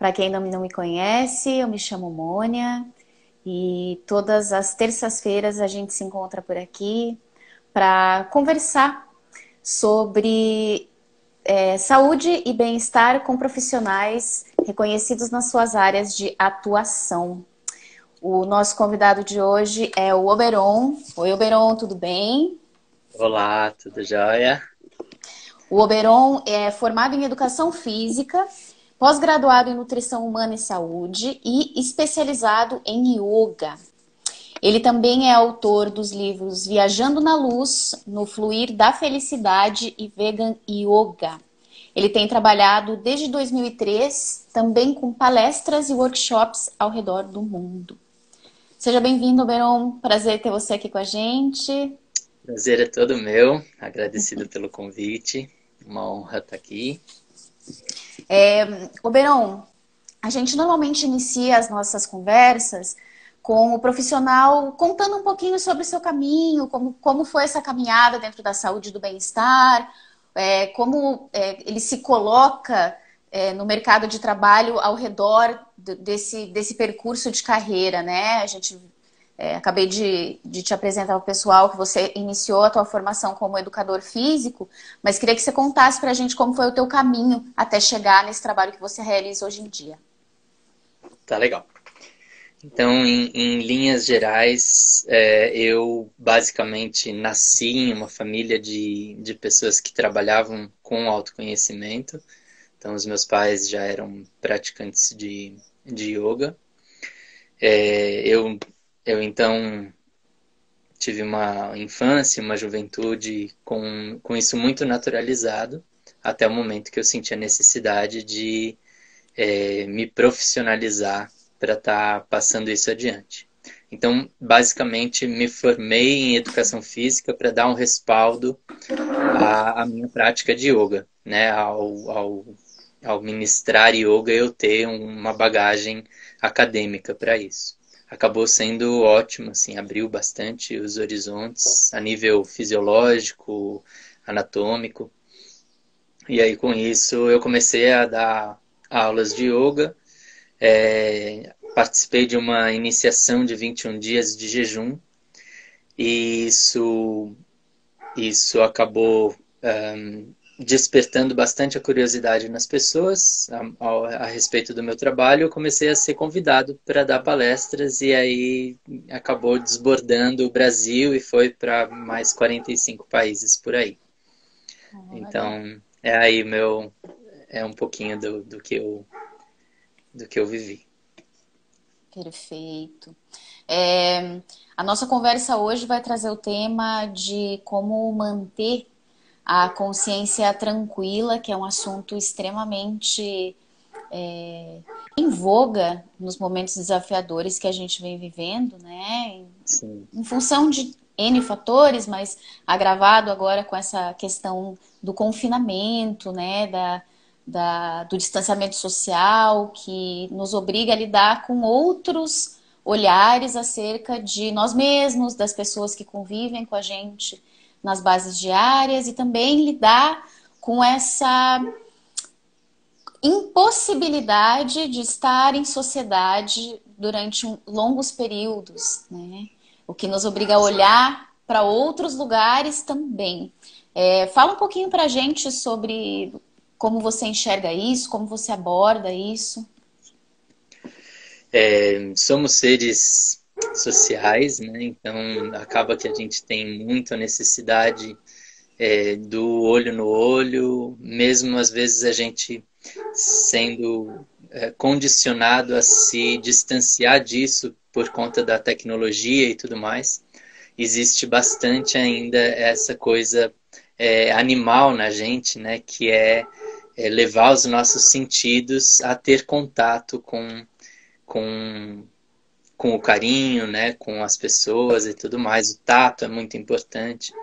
Para quem não me conhece, eu me chamo Mônia e todas as terças-feiras a gente se encontra por aqui para conversar sobre saúde e bem-estar com profissionais reconhecidos nas suas áreas de atuação. O nosso convidado de hoje é o Oberon. Oi, Oberon, tudo bem? Olá, tudo jóia? O Oberon é formado em Educação Física, pós-graduado em Nutrição Humana e Saúde e especializado em Yoga. Ele também é autor dos livros Viajando na Luz, No Fluir da Felicidade e Vegan Yoga. Ele tem trabalhado desde 2003, também com palestras e workshops ao redor do mundo. Seja bem-vindo, Oberon. Prazer ter você aqui com a gente. Prazer é todo meu. Agradecido pelo convite. Uma honra estar aqui. Oberon, a gente normalmente inicia as nossas conversas com o profissional contando um pouquinho sobre o seu caminho, como foi essa caminhada dentro da saúde e do bem-estar, como ele se coloca no mercado de trabalho ao redor desse percurso de carreira, né? A gente acabei de te apresentar ao pessoal que você iniciou a tua formação como educador físico, mas queria que você contasse para a gente como foi o teu caminho até chegar nesse trabalho que você realiza hoje em dia. Tá legal. Então, em linhas gerais, eu basicamente nasci em uma família de pessoas que trabalhavam com autoconhecimento. Então, os meus pais já eram praticantes de yoga. Eu então tive uma infância, uma juventude com isso muito naturalizado, até o momento que eu senti a necessidade de me profissionalizar para estar passando isso adiante. Então, basicamente, me formei em educação física para dar um respaldo à minha prática de yoga, né? Ao ministrar yoga, eu ter uma bagagem acadêmica para isso. Acabou sendo ótimo, assim, abriu bastante os horizontes a nível fisiológico, anatômico. E aí, com isso, eu comecei a dar aulas de yoga. Participei de uma iniciação de 21 dias de jejum. E isso acabou despertando bastante a curiosidade nas pessoas a respeito do meu trabalho. Eu comecei a ser convidado para dar palestras e aí acabou desbordando o Brasil e foi para mais 45 países por aí. Oh, legal. Então, é aí é um pouquinho do que eu vivi. Perfeito. A nossa conversa hoje vai trazer o tema de como manter a consciência tranquila, que é um assunto extremamente em voga nos momentos desafiadores que a gente vem vivendo, né? Sim. Em função de N fatores, mas agravado agora com essa questão do confinamento, né? Do distanciamento social, que nos obriga a lidar com outros olhares acerca de nós mesmos, das pessoas que convivem com a gente nas bases diárias e também lidar com essa impossibilidade de estar em sociedade durante longos períodos, né? O que nos obriga a olhar para outros lugares também. Fala um pouquinho para a gente sobre como você enxerga isso, como você aborda isso. Somos seres sociais, né? Então acaba que a gente tem muita necessidade do olho no olho, mesmo às vezes a gente sendo condicionado a se distanciar disso por conta da tecnologia e tudo mais. Existe bastante ainda essa coisa animal na gente, né? Que levar os nossos sentidos a ter contato com, com o carinho, né? Com as pessoas e tudo mais. O tato é muito importante.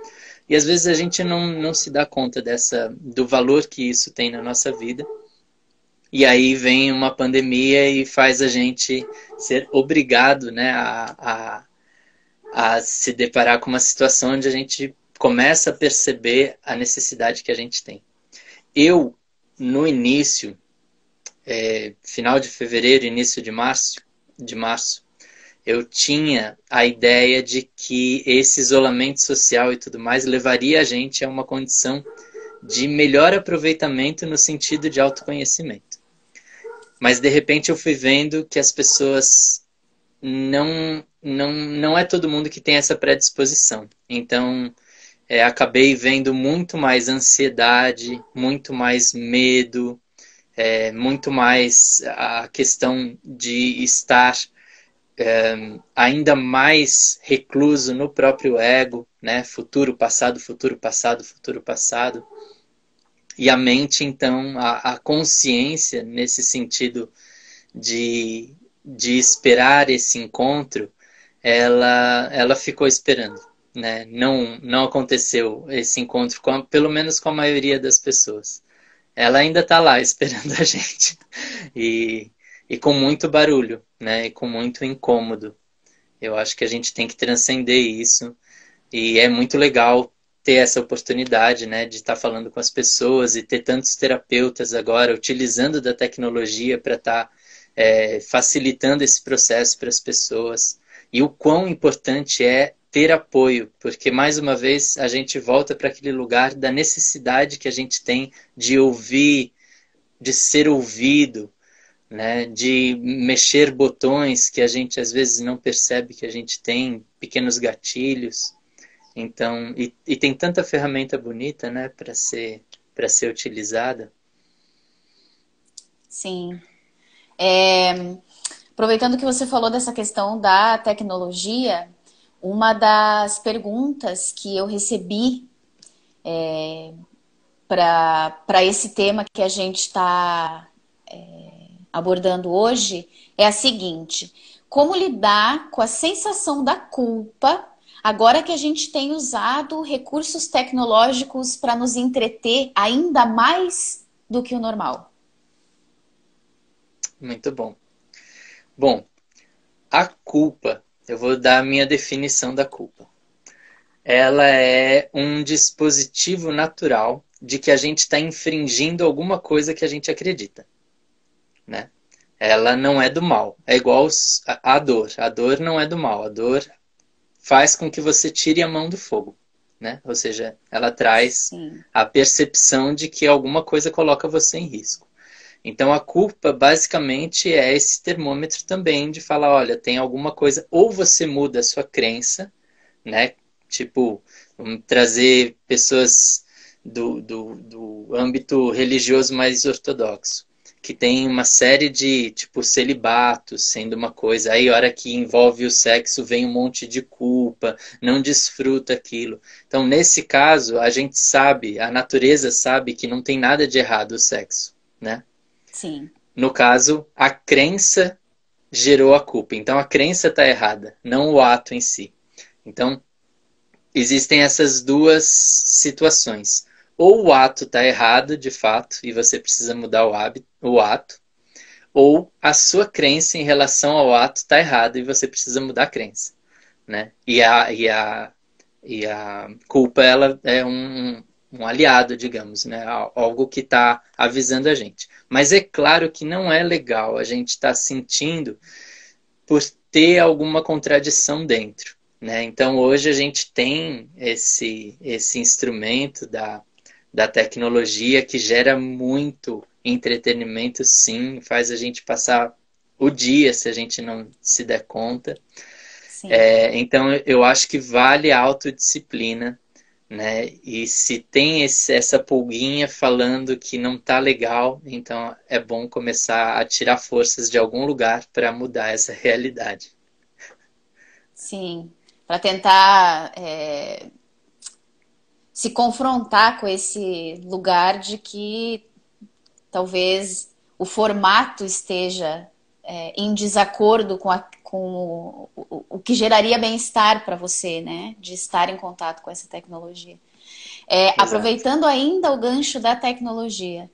E às vezes a gente não se dá conta do valor que isso tem na nossa vida. E aí vem uma pandemia e faz a gente ser obrigado, né, a se deparar com uma situação onde a gente começa a perceber a necessidade que a gente tem. Eu, no início, final de fevereiro, início de março, eu tinha a ideia de que esse isolamento social e tudo mais levaria a gente a uma condição de melhor aproveitamento no sentido de autoconhecimento. Mas, de repente, eu fui vendo que as pessoas não é todo mundo que tem essa predisposição. Então, acabei vendo muito mais ansiedade, muito mais medo, muito mais a questão de estar ainda mais recluso no próprio ego, né? Futuro, passado, futuro, passado, futuro, passado. E a mente, então, a consciência, nesse sentido de esperar esse encontro, ela ficou esperando, né? Não aconteceu esse encontro, pelo menos com a maioria das pessoas. Ela ainda está lá esperando a gente. E com muito barulho, né? E com muito incômodo. Eu acho que a gente tem que transcender isso. E é muito legal ter essa oportunidade, né, de estar falando com as pessoas e ter tantos terapeutas agora utilizando da tecnologia para estar facilitando esse processo para as pessoas. E o quão importante é ter apoio, porque mais uma vez a gente volta para aquele lugar da necessidade que a gente tem de ouvir, de ser ouvido, né, de mexer botões que a gente às vezes não percebe que a gente tem, pequenos gatilhos. Então, e tem tanta ferramenta bonita, né, para ser utilizada. Sim. Aproveitando que você falou dessa questão da tecnologia, uma das perguntas que eu recebi para esse tema que a gente está abordando hoje é a seguinte: como lidar com a sensação da culpa agora que a gente tem usado recursos tecnológicos para nos entreter ainda mais do que o normal? Muito bom. Bom, a culpa, eu vou dar a minha definição da culpa. Ela é um dispositivo natural de que a gente está infringindo alguma coisa que a gente acredita, né? Ela não é do mal. É igual a dor. A dor não é do mal. A dor faz com que você tire a mão do fogo, né? Ou seja, ela traz Sim. a percepção de que alguma coisa coloca você em risco. Então, a culpa, basicamente, é esse termômetro também de falar, olha, tem alguma coisa, ou você muda a sua crença, né? Tipo, vamos trazer pessoas do âmbito religioso mais ortodoxo, que tem uma série de, tipo, celibatos sendo uma coisa. Aí, a hora que envolve o sexo, vem um monte de culpa, não desfruta aquilo. Então, nesse caso, a gente sabe, a natureza sabe que não tem nada de errado o sexo, né? Sim. No caso, a crença gerou a culpa. Então, a crença está errada, não o ato em si. Então, existem essas duas situações. Ou o ato está errado, de fato, e você precisa mudar o ato, ou a sua crença em relação ao ato está errada e você precisa mudar a crença, né? E a culpa, ela é um aliado, digamos, né? Algo que está avisando a gente. Mas é claro que não é legal a gente estar sentindo por ter alguma contradição dentro, né? Então, hoje a gente tem esse instrumento da tecnologia que gera muito entretenimento, sim, faz a gente passar o dia se a gente não se der conta. Então, eu acho que vale a autodisciplina, né? E se tem essa pulguinha falando que não tá legal, então é bom começar a tirar forças de algum lugar para mudar essa realidade. Sim. Para tentar se confrontar com esse lugar de que talvez o formato esteja em desacordo com o que geraria bem-estar para você, né? De estar em contato com essa tecnologia. Aproveitando ainda o gancho da tecnologia,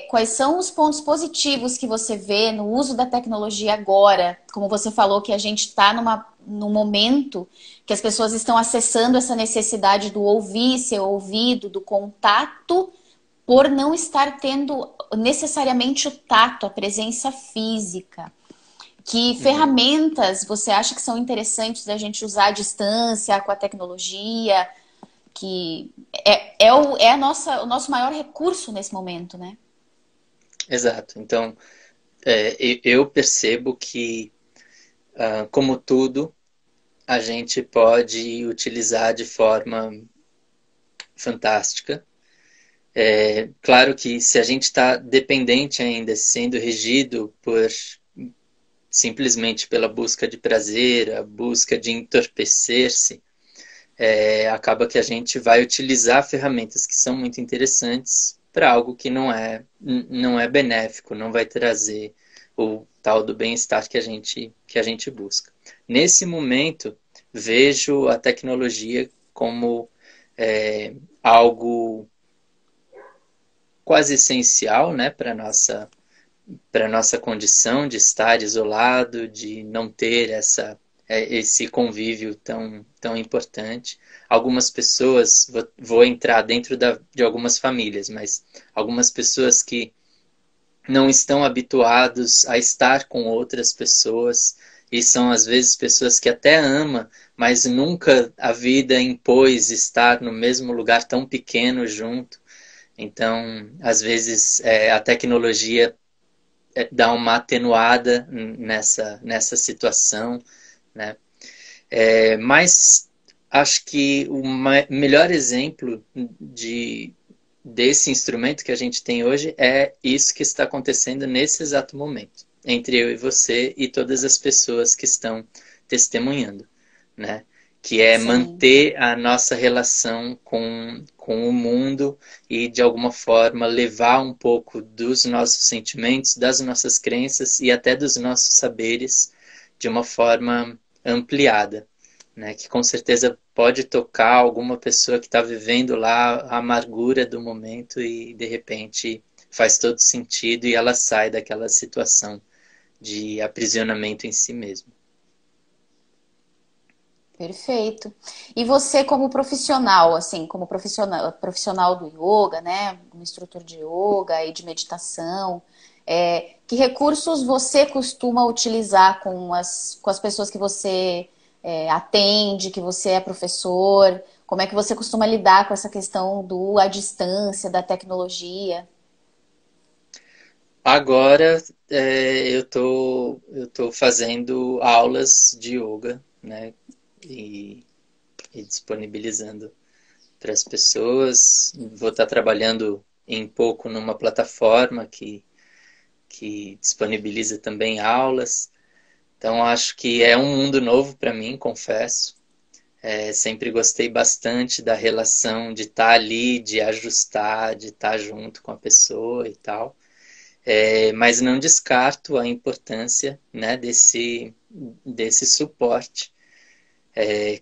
quais são os pontos positivos que você vê no uso da tecnologia agora? Como você falou que a gente está num momento que as pessoas estão acessando essa necessidade do ouvir, ser ouvido, do contato, por não estar tendo necessariamente o tato, a presença física. Que ferramentas você acha que são interessantes da gente usar à distância, com a tecnologia, que o nosso maior recurso nesse momento, né? Exato. Então, eu percebo que, como tudo, a gente pode utilizar de forma fantástica. Claro que se a gente está dependente ainda, sendo regido por simplesmente pela busca de prazer, a busca de entorpecer-se, acaba que a gente vai utilizar ferramentas que são muito interessantes para algo que não é benéfico, não vai trazer o tal do bem-estar que a gente busca. Nesse momento, vejo a tecnologia como algo quase essencial, né, para nossa condição de estar isolado, de não ter esse convívio tão importante. Algumas pessoas, vou entrar dentro de algumas famílias, mas algumas pessoas que não estão habituados a estar com outras pessoas, e são às vezes pessoas que até ama, mas nunca a vida impôs estar no mesmo lugar tão pequeno junto. Então, às vezes, a tecnologia dá uma atenuada nessa situação, né? Mas acho que o melhor exemplo desse instrumento que a gente tem hoje é isso que está acontecendo nesse exato momento, entre eu e você e todas as pessoas que estão testemunhando, né? Que é Sim. manter a nossa relação com o mundo e, de alguma forma, levar um pouco dos nossos sentimentos, das nossas crenças e até dos nossos saberes de uma forma ampliada, né? Que com certeza pode tocar alguma pessoa que está vivendo lá a amargura do momento e, de repente, faz todo sentido e ela sai daquela situação de aprisionamento em si mesma. Perfeito. E você como profissional, assim, como profissional do yoga, né, um instrutor de yoga e de meditação, que recursos você costuma utilizar com as pessoas que você atende, que você é professor? Como é que você costuma lidar com essa questão do à distância, da tecnologia? Agora eu tô fazendo aulas de yoga, né? E, e disponibilizando para as pessoas. Vou estar trabalhando em pouco numa plataforma que disponibiliza também aulas. Então acho que é um mundo novo para mim, confesso. Sempre gostei bastante da relação de estar ali, de ajustar, de estar junto com a pessoa e tal. Mas não descarto a importância, né, desse suporte.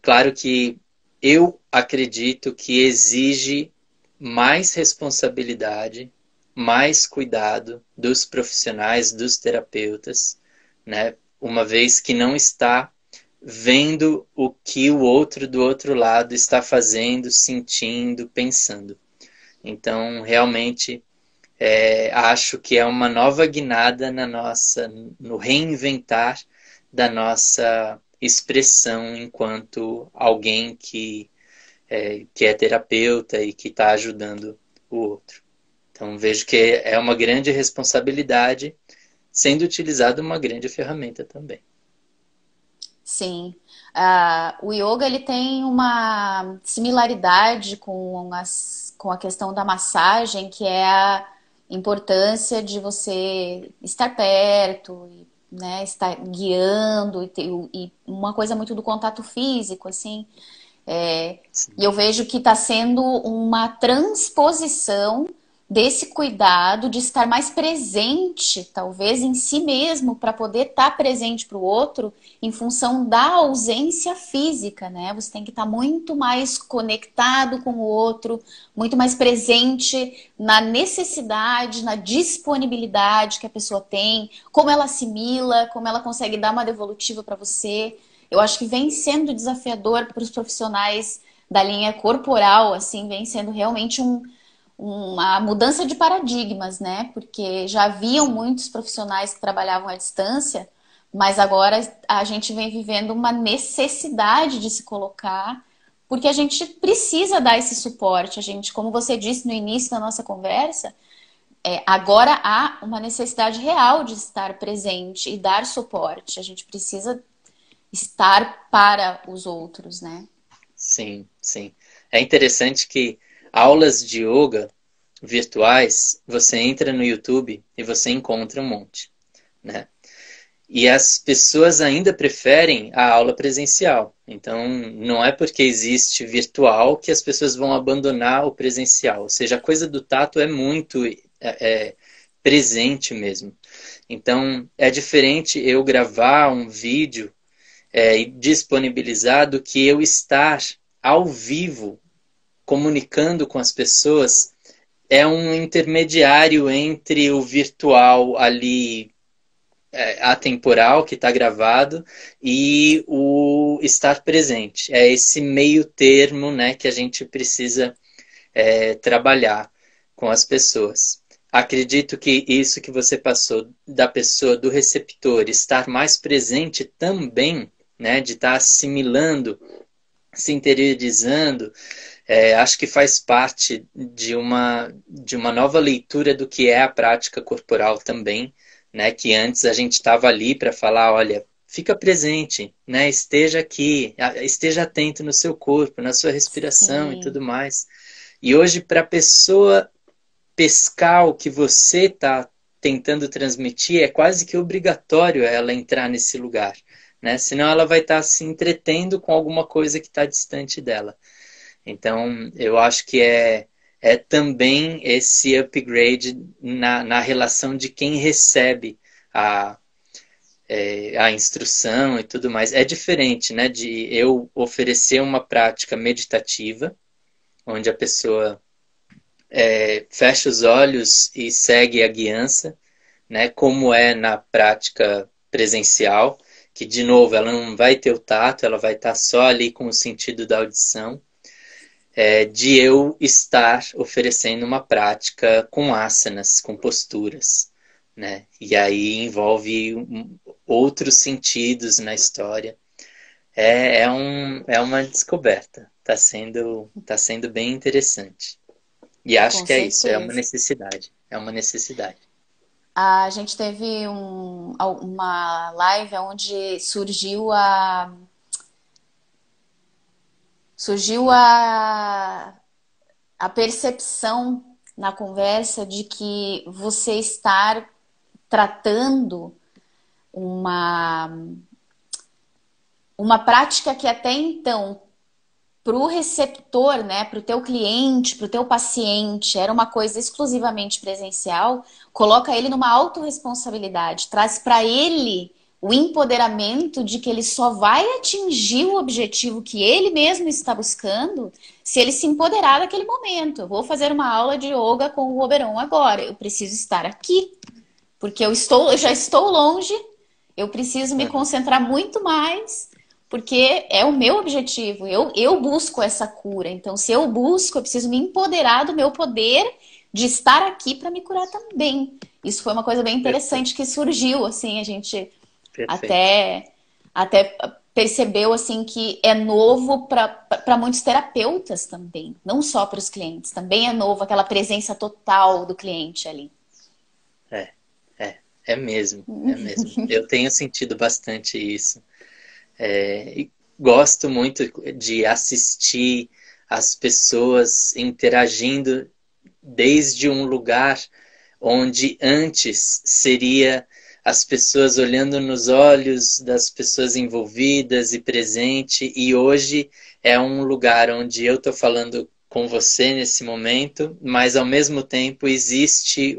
Claro que eu acredito que exige mais responsabilidade, mais cuidado dos profissionais, dos terapeutas, né? Uma vez que não está vendo o que o outro do outro lado está fazendo, sentindo, pensando. Então, realmente, acho que é uma nova guinada no reinventar da nossa expressão enquanto alguém que é terapeuta e que está ajudando o outro. Então vejo que é uma grande responsabilidade, sendo utilizada uma grande ferramenta também. Sim. O yoga ele tem uma similaridade com a questão da massagem, que é a importância de você estar perto, né, estar guiando e uma coisa muito do contato físico, assim. E eu vejo que está sendo uma transposição desse cuidado de estar mais presente, talvez em si mesmo, para poder estar presente para o outro em função da ausência física, né? Você tem que estar muito mais conectado com o outro, muito mais presente na necessidade, na disponibilidade que a pessoa tem, como ela assimila, como ela consegue dar uma devolutiva para você. Eu acho que vem sendo desafiador para os profissionais da linha corporal, assim, vem sendo realmente uma mudança de paradigmas, né? Porque já haviam muitos profissionais que trabalhavam à distância, mas agora a gente vem vivendo uma necessidade de se colocar, porque a gente precisa dar esse suporte. A gente, como você disse no início da nossa conversa, agora há uma necessidade real de estar presente e dar suporte. A gente precisa estar para os outros, né? Sim, sim. É interessante que aulas de yoga virtuais, você entra no YouTube e você encontra um monte, né? E as pessoas ainda preferem a aula presencial. Então, não é porque existe virtual que as pessoas vão abandonar o presencial. Ou seja, a coisa do tato é muito presente mesmo. Então, é diferente eu gravar um vídeo e disponibilizar do que eu estar ao vivo comunicando com as pessoas. É um intermediário entre o virtual ali atemporal que está gravado e o estar presente. É esse meio termo, né, que a gente precisa trabalhar com as pessoas. Acredito que isso que você passou da pessoa, do receptor, estar mais presente também, né, de estar assimilando, se interiorizando, acho que faz parte de uma nova leitura do que é a prática corporal também, né? Que antes a gente estava ali para falar, olha, fica presente, né? Esteja aqui, esteja atento no seu corpo, na sua respiração e Sim. tudo mais. E hoje, para a pessoa pescar o que você está tentando transmitir, é quase que obrigatório ela entrar nesse lugar, né? Senão ela vai estar se entretendo com alguma coisa que está distante dela. Então, eu acho que é também esse upgrade na relação de quem recebe a, a instrução e tudo mais. É diferente, né, de eu oferecer uma prática meditativa, onde a pessoa fecha os olhos e segue a guiança, né, como é na prática presencial, que, de novo, ela não vai ter o tato, ela vai estar só ali com o sentido da audição, de eu estar oferecendo uma prática com asanas, com posturas, né? E aí envolve outros sentidos na história. É uma descoberta. Tá sendo bem interessante. E acho Com que é isso, é uma certeza. necessidade. É uma necessidade. A gente teve uma live onde surgiu a percepção na conversa de que você estar tratando uma, uma prática que até então para o receptor, né, para o teu cliente, para o teu paciente, era uma coisa exclusivamente presencial, coloca ele numa autorresponsabilidade, traz para ele o empoderamento de que ele só vai atingir o objetivo que ele mesmo está buscando se ele se empoderar daquele momento. Eu vou fazer uma aula de yoga com o Oberon agora, eu preciso estar aqui, porque eu já estou longe, eu preciso me Uhum. concentrar muito mais, porque é o meu objetivo. Eu busco essa cura. Então, se eu busco, eu preciso me empoderar do meu poder de estar aqui para me curar também. Isso foi uma coisa bem Perfeito, interessante que surgiu, assim, a gente perfeito. até percebeu assim que é novo para muitos terapeutas também, não só para os clientes. Também é novo aquela presença total do cliente ali. É, é mesmo, é mesmo. Eu tenho sentido bastante isso. E gosto muito de assistir as pessoas interagindo desde um lugar onde antes seria as pessoas olhando nos olhos das pessoas envolvidas e presente, e hoje é um lugar onde eu estou falando com você nesse momento, mas ao mesmo tempo existe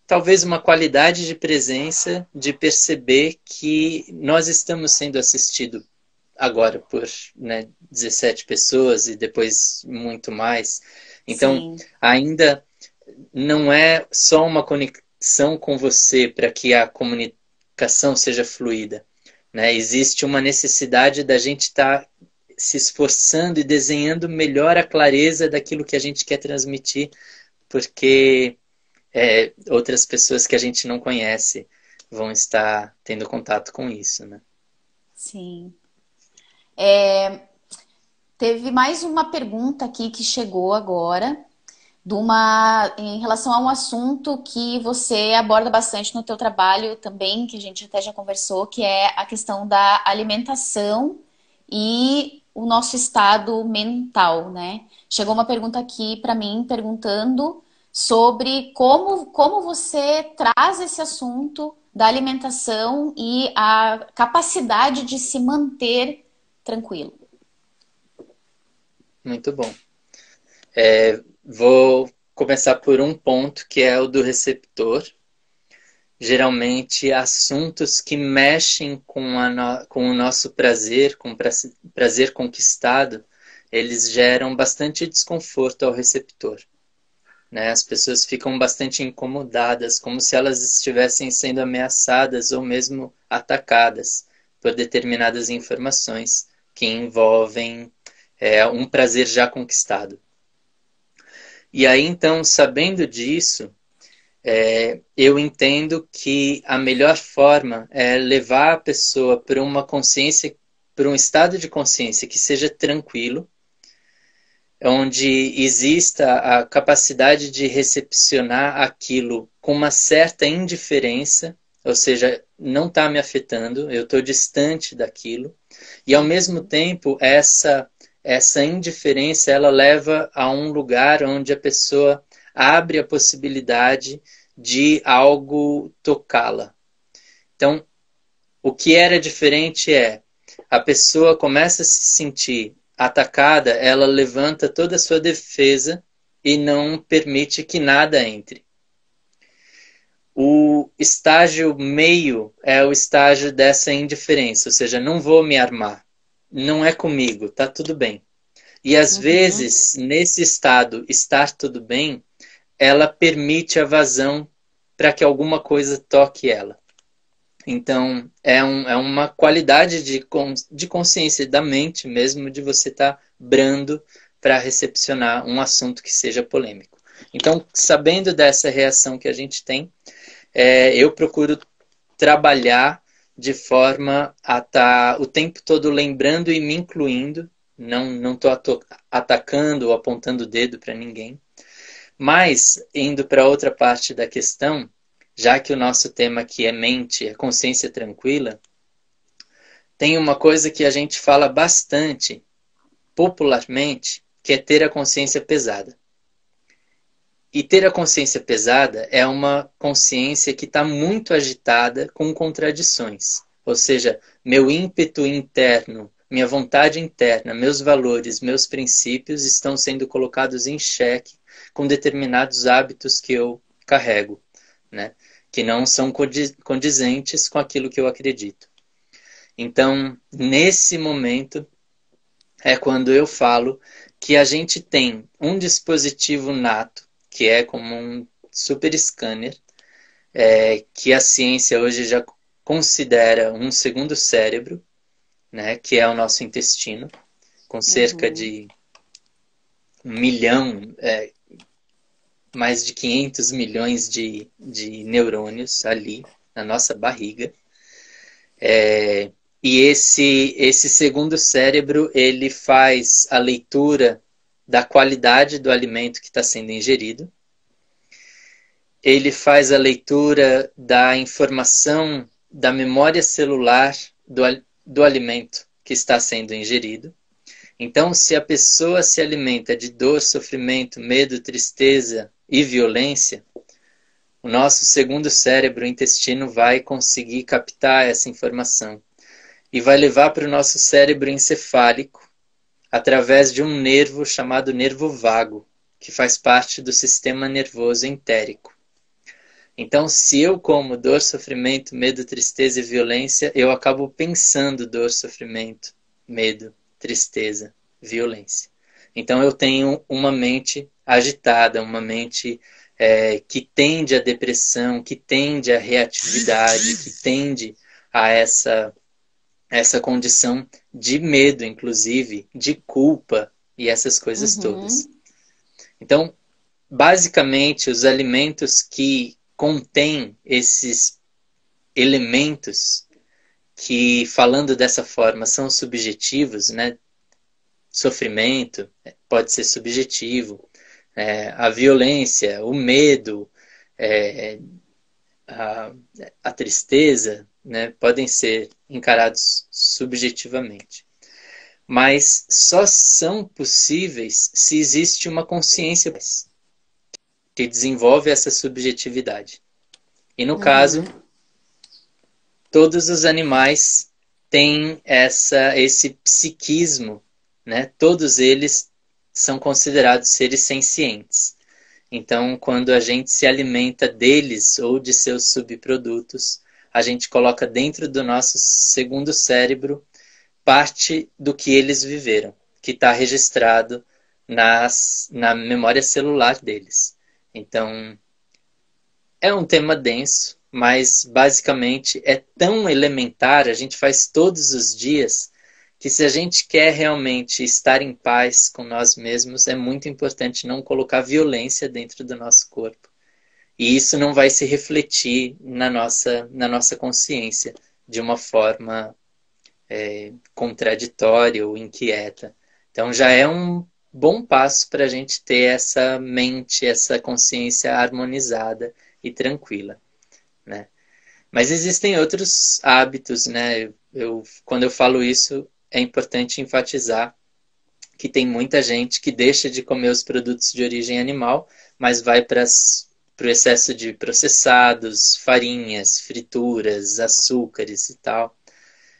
talvez uma qualidade de presença, de perceber que nós estamos sendo assistidos agora por, né, 17 pessoas e depois muito mais. Então, Sim, ainda não é só uma conexão com você para que a comunicação seja fluida, né? Existe uma necessidade da gente estar se esforçando e desenhando melhor a clareza daquilo que a gente quer transmitir, porque outras pessoas que a gente não conhece vão estar tendo contato com isso, né? Sim. Teve mais uma pergunta aqui que chegou agora, em relação a um assunto que você aborda bastante no teu trabalho também, que a gente até já conversou, que é a questão da alimentação e o nosso estado mental, né? Chegou uma pergunta aqui para mim perguntando sobre como você traz esse assunto da alimentação e a capacidade de se manter tranquilo. Muito bom. Vou começar por um ponto que é o do receptor. Geralmente, assuntos que mexem com o nosso prazer, com o prazer conquistado, eles geram bastante desconforto ao receptor, né? As pessoas ficam bastante incomodadas, como se elas estivessem sendo ameaçadas ou mesmo atacadas por determinadas informações que envolvem um prazer já conquistado. E aí, então, sabendo disso, eu entendo que a melhor forma é levar a pessoa para uma consciência, para um estado de consciência que seja tranquilo, onde exista a capacidade de recepcionar aquilo com uma certa indiferença, ou seja, não está me afetando, eu estou distante daquilo, e ao mesmo tempo essa indiferença ela leva a um lugar onde a pessoa abre a possibilidade de algo tocá-la. Então, o que era diferente a pessoa começa a se sentir atacada, ela levanta toda a sua defesa e não permite que nada entre. O estágio meio é o estágio dessa indiferença, ou seja, não vou me armar, não é comigo, tá tudo bem. E às vezes, nesse estado, estar tudo bem, ela permite a vazão para que alguma coisa toque ela. Então, é uma qualidade de consciência da mente mesmo, de você estar brando para recepcionar um assunto que seja polêmico. Então, sabendo dessa reação que a gente tem, eu procuro trabalhar de forma a estar o tempo todo lembrando e me incluindo. Não estou atacando ou apontando o dedo para ninguém. Mas, indo para outra parte da questão, já que o nosso tema aqui é mente, é consciência tranquila, tem uma coisa que a gente fala bastante, popularmente, que é ter a consciência pesada. E ter a consciência pesada é uma consciência que está muito agitada com contradições. Ou seja, meu ímpeto interno, minha vontade interna, meus valores, meus princípios estão sendo colocados em xeque com determinados hábitos que eu carrego, né? Que não são condizentes com aquilo que eu acredito. Então, nesse momento, é quando eu falo que a gente tem um dispositivo nato, que é como um super scanner, que a ciência hoje já considera um segundo cérebro, né, que é o nosso intestino, com cerca de 1 milhão, mais de 500 milhões de neurônios ali na nossa barriga. E esse segundo cérebro, ele faz a leitura da qualidade do alimento que está sendo ingerido. Ele faz a leitura da informação da memória celular do alimento que está sendo ingerido. Então, se a pessoa se alimenta de dor, sofrimento, medo, tristeza e violência, o nosso segundo cérebro, o intestino, vai conseguir captar essa informação e vai levar para o nosso cérebro encefálico através de um nervo chamado nervo vago, que faz parte do sistema nervoso entérico. Então, se eu como dor, sofrimento, medo, tristeza e violência, eu acabo pensando dor, sofrimento, medo, tristeza, violência. Então, eu tenho uma mente agitada, uma mente que tende à depressão, que tende à reatividade, que tende a essa essa condição de medo, inclusive, de culpa e essas coisas todas. Então, basicamente, os alimentos que contêm esses elementos que, falando dessa forma, são subjetivos, né? Sofrimento pode ser subjetivo, a violência, o medo, a tristeza, né? Podem ser encarados subjetivamente. Mas só são possíveis se existe uma consciência que desenvolve essa subjetividade. E no caso, todos os animais têm esse psiquismo, né? Todos eles são considerados seres sencientes. Então, quando a gente se alimenta deles ou de seus subprodutos, a gente coloca dentro do nosso segundo cérebro parte do que eles viveram, que está registrado na memória celular deles. Então, é um tema denso, mas basicamente é tão elementar, a gente faz todos os dias, que se a gente quer realmente estar em paz com nós mesmos, é muito importante não colocar violência dentro do nosso corpo. E isso não vai se refletir na nossa consciência de uma forma contraditória ou inquieta. Então já é um bom passo para a gente ter essa mente, essa consciência harmonizada e tranquila, né? Mas existem outros hábitos, né? Quando eu falo isso, é importante enfatizar que tem muita gente que deixa de comer os produtos de origem animal, mas vai para o excesso de processados, farinhas, frituras, açúcares e tal.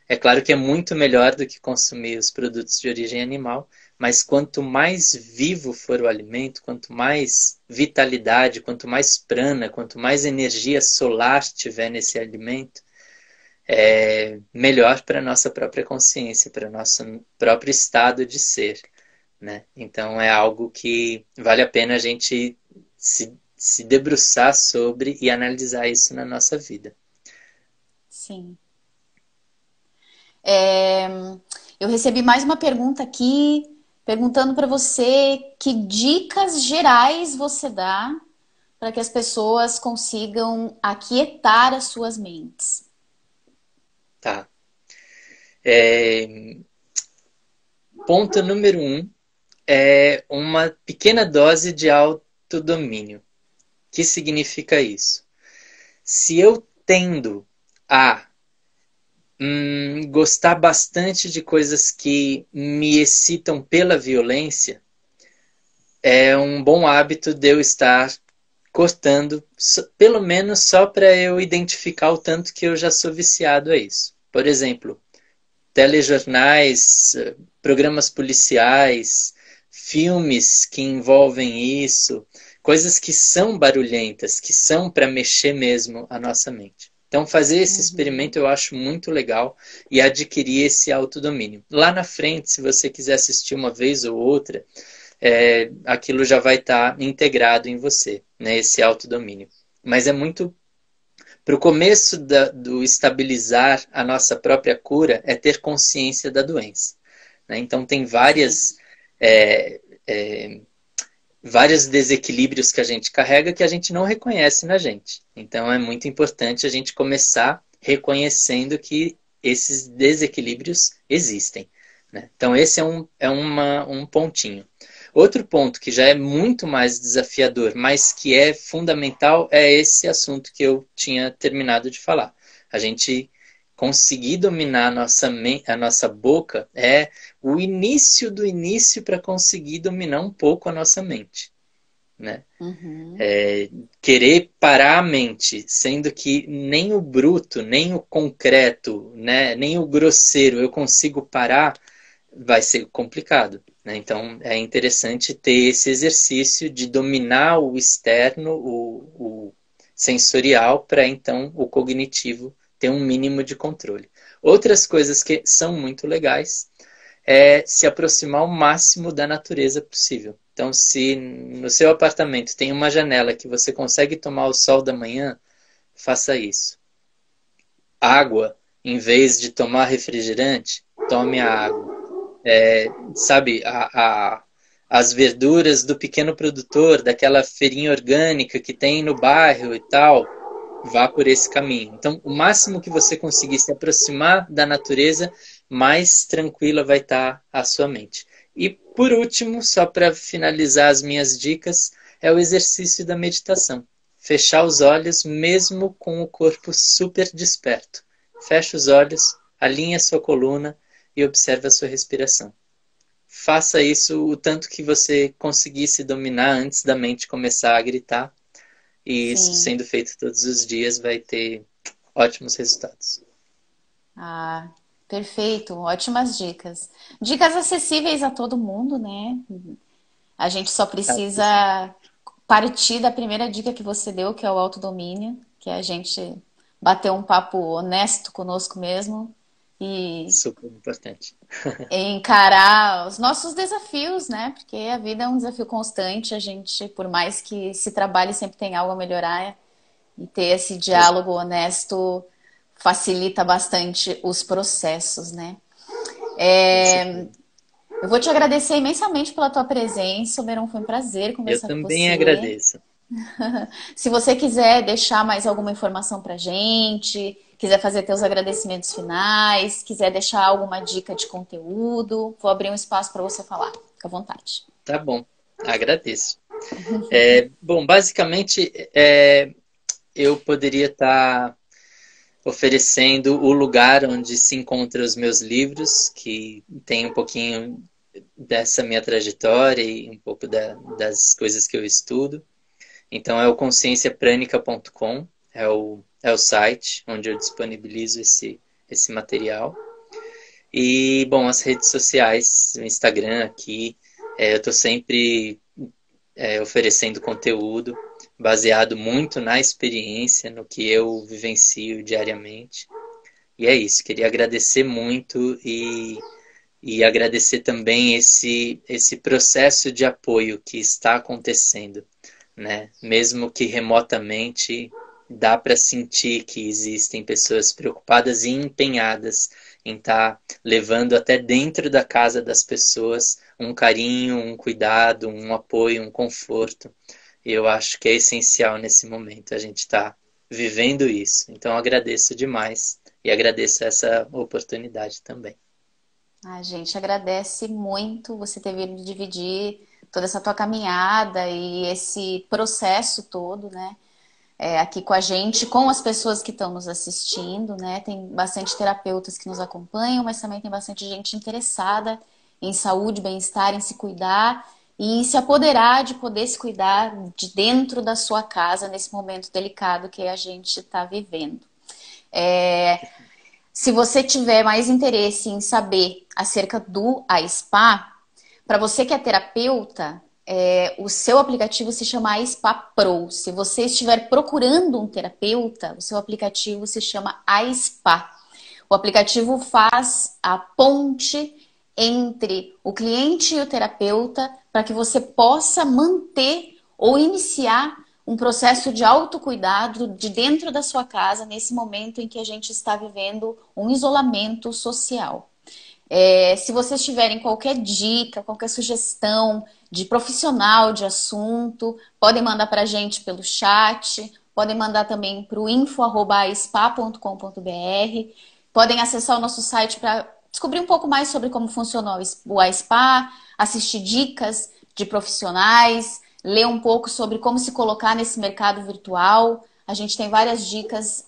É claro que é muito melhor do que consumir os produtos de origem animal, mas quanto mais vivo for o alimento, quanto mais vitalidade, quanto mais prana, quanto mais energia solar tiver nesse alimento, é melhor para a nossa própria consciência, para o nosso próprio estado de ser, né? Então é algo que vale a pena a gente se debruçar sobre e analisar isso na nossa vida. Sim. Eu recebi mais uma pergunta aqui, perguntando para você que dicas gerais você dá para que as pessoas consigam aquietar as suas mentes. Tá. Ponto número 1 é uma pequena dose de autodomínio. O que significa isso? Se eu tendo a gostar bastante de coisas que me excitam pela violência, é um bom hábito de eu estar cortando, pelo menos só para eu identificar o tanto que eu já sou viciado a isso. Por exemplo, telejornais, programas policiais, filmes que envolvem isso, coisas que são barulhentas, que são para mexer mesmo a nossa mente. Então, fazer esse experimento eu acho muito legal e adquirir esse autodomínio. Lá na frente, se você quiser assistir uma vez ou outra, aquilo já vai estar integrado em você, né, esse autodomínio. Mas é muito... Para o começo do estabilizar a nossa própria cura, é ter consciência da doença, né? Então, tem vários desequilíbrios que a gente carrega que a gente não reconhece na gente. Então, é muito importante a gente começar reconhecendo que esses desequilíbrios existem, né? Então, esse é um pontinho. Outro ponto que já é muito mais desafiador, mas que é fundamental, é esse assunto que eu tinha terminado de falar. A gente conseguir dominar a nossa boca é o início do início para conseguir dominar um pouco a nossa mente, né? Querer parar a mente, sendo que nem o bruto, nem o concreto, né, nem o grosseiro eu consigo parar, vai ser complicado, né? Então é interessante ter esse exercício de dominar o externo, o sensorial, para então o cognitivo ter um mínimo de controle. Outras coisas que são muito legais é se aproximar ao máximo da natureza possível. Então, se no seu apartamento tem uma janela que você consegue tomar o sol da manhã, faça isso. Água em vez de tomar refrigerante, tome a água. Sabe, as verduras do pequeno produtor, daquela feirinha orgânica que tem no bairro e tal, vá por esse caminho. Então, o máximo que você conseguir se aproximar da natureza, mais tranquila vai estar a sua mente. E, por último, só para finalizar as minhas dicas, é o exercício da meditação. Fechar os olhos, mesmo com o corpo super desperto. Fecha os olhos, alinha a sua coluna e observa a sua respiração. Faça isso o tanto que você conseguir se dominar antes da mente começar a gritar. E isso, Sim. sendo feito todos os dias, vai ter ótimos resultados. Ah, perfeito. Ótimas dicas. Dicas acessíveis a todo mundo, né? A gente só Assim, precisa partir da primeira dica que você deu, que é o autodomínio, que é a gente bater um papo honesto conosco mesmo e super importante. encarar os nossos desafios, né? Porque a vida é um desafio constante, a gente, por mais que se trabalhe, sempre tem algo a melhorar e ter esse diálogo honesto facilita bastante os processos, né? Com certeza. Eu vou te agradecer imensamente pela tua presença, Beron, foi um prazer Eu conversar com também você. agradeço. Se você quiser deixar mais alguma informação pra gente, quiser fazer teus agradecimentos finais, quiser deixar alguma dica de conteúdo, vou abrir um espaço para você falar. Fica à vontade. Tá bom, agradeço. Bom, basicamente, eu poderia estar oferecendo o lugar onde se encontram os meus livros, que tem um pouquinho dessa minha trajetória e um pouco das coisas que eu estudo. Então é o conscienciapranica.com, é o site onde eu disponibilizo esse material. E, bom, as redes sociais, o Instagram aqui, eu estou sempre oferecendo conteúdo baseado muito na experiência, no que eu vivencio diariamente. E é isso, queria agradecer muito e agradecer também esse processo de apoio que está acontecendo, né? Mesmo que remotamente, dá para sentir que existem pessoas preocupadas e empenhadas em estar levando até dentro da casa das pessoas um carinho, um cuidado, um apoio, um conforto. Eu acho que é essencial nesse momento a gente estar vivendo isso. Então agradeço demais e agradeço essa oportunidade também. A gente agradece muito você ter vindo dividir toda essa tua caminhada e esse processo todo, né? Aqui com a gente, com as pessoas que estão nos assistindo, né? Tem bastante terapeutas que nos acompanham, mas também tem bastante gente interessada em saúde, bem-estar, em se cuidar e se apoderar de poder se cuidar de dentro da sua casa nesse momento delicado que a gente está vivendo. Se você tiver mais interesse em saber acerca do ASPA, para você que é terapeuta, o seu aplicativo se chama ASPA Pro. Se você estiver procurando um terapeuta, o seu aplicativo se chama ASPA. O aplicativo faz a ponte entre o cliente e o terapeuta para que você possa manter ou iniciar um processo de autocuidado de dentro da sua casa nesse momento em que a gente está vivendo um isolamento social. Se vocês tiverem qualquer dica, qualquer sugestão de profissional de assunto, podem mandar para a gente pelo chat, podem mandar também para o info@spa.com.br, podem acessar o nosso site para descobrir um pouco mais sobre como funciona o ASPA, assistir dicas de profissionais, ler um pouco sobre como se colocar nesse mercado virtual. A gente tem várias dicas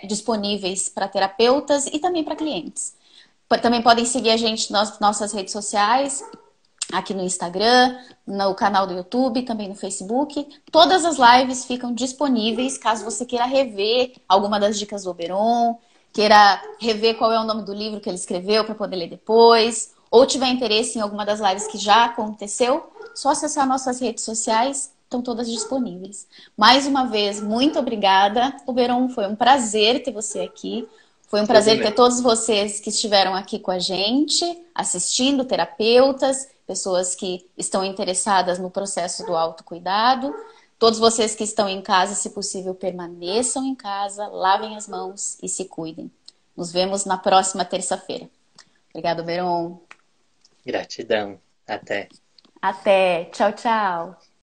disponíveis para terapeutas e também para clientes. Também podem seguir a gente nas nossas redes sociais, aqui no Instagram, no canal do YouTube, também no Facebook. Todas as lives ficam disponíveis caso você queira rever alguma das dicas do Oberon, queira rever qual é o nome do livro que ele escreveu para poder ler depois, ou tiver interesse em alguma das lives que já aconteceu, só acessar nossas redes sociais, estão todas disponíveis. Mais uma vez, muito obrigada. Oberon, foi um prazer ter você aqui. Foi um Todo prazer ter meu. todos vocês que estiveram aqui com a gente, assistindo, terapeutas, pessoas que estão interessadas no processo do autocuidado. Todos vocês que estão em casa, se possível, permaneçam em casa, lavem as mãos e se cuidem. Nos vemos na próxima terça-feira. Obrigado, Beron. Gratidão. Até. Até. Tchau, tchau.